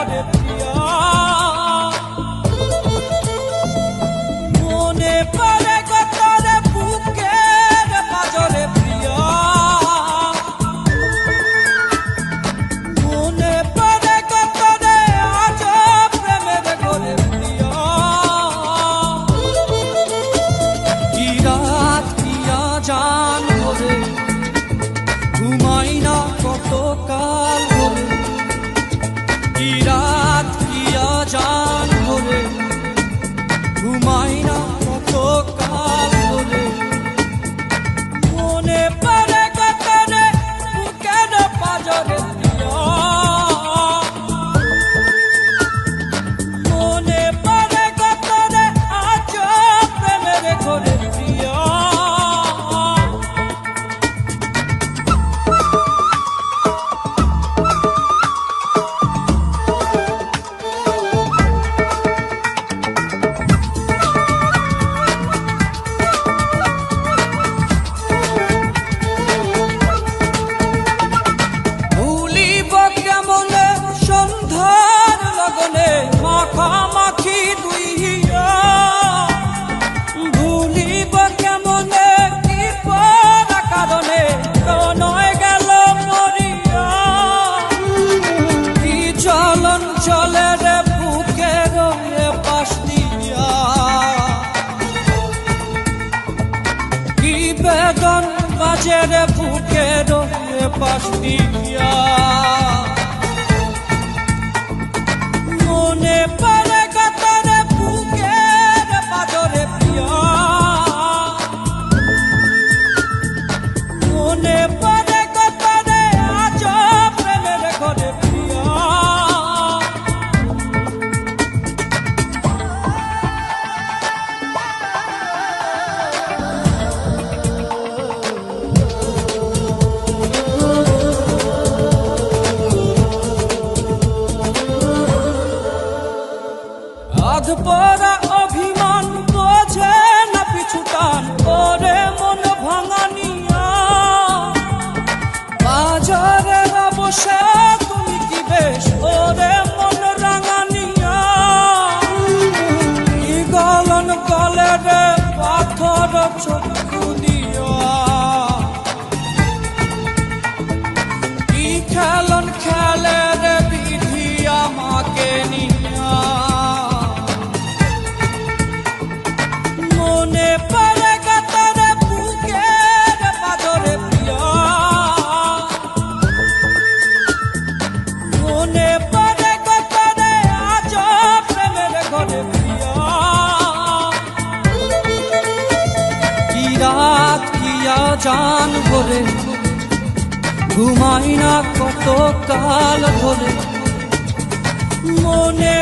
ঘরে প্রিয়া মনে পড়ে কত রে বুকের পাজরে প্রিয়া মনে পড়ে কত রে আজ প্রেমের ঘরে প্রিয়া কি রাত কিয়া জান ভরে ঘুমাই না কত কাল ভরে কি রাত কিয়া জান ভরে ঘুমাই না কত কাল ভরে মনে পড়ে কত রে বুকের পাজরে প্রিয়া মনে পড়ে কত রে আজ প্রেমের ঘরে প্রিয়া মাখামাখি দুই হিয়া ভুলিব কেমনে কি পরা কারণে নয় গেল মরিয়া কি চলন চলে রে বুকের পাশ দিয়া কি বেদন বাজে রে বুকের পাশ দিয়া মনে পড়ে কত রে বুকের পাজরে প্রিয়া মনে পড়ে কত রে আজ প্রেমের ঘরে প্রিয়া আধপরা অভিমান বোঝে না পিছুটান ওরে মন ভাঙানিয়া বাজারে বসে তুমি কি বেশ ওরে মন রাঙানিয়া কি গলন গলে রে পাথর চক্ষু দিয়া কি খেলন খেলে রে বিধি আমাকে নিয়া মনে পড়ে কত রে বুকের পাজরে প্রিয়া মনে পড়ে কত রে আজ প্রেমের ঘরে প্রিয়া কি রাত কিয়া জান ভরে ঘুমাই না কত কাল ধরে মনে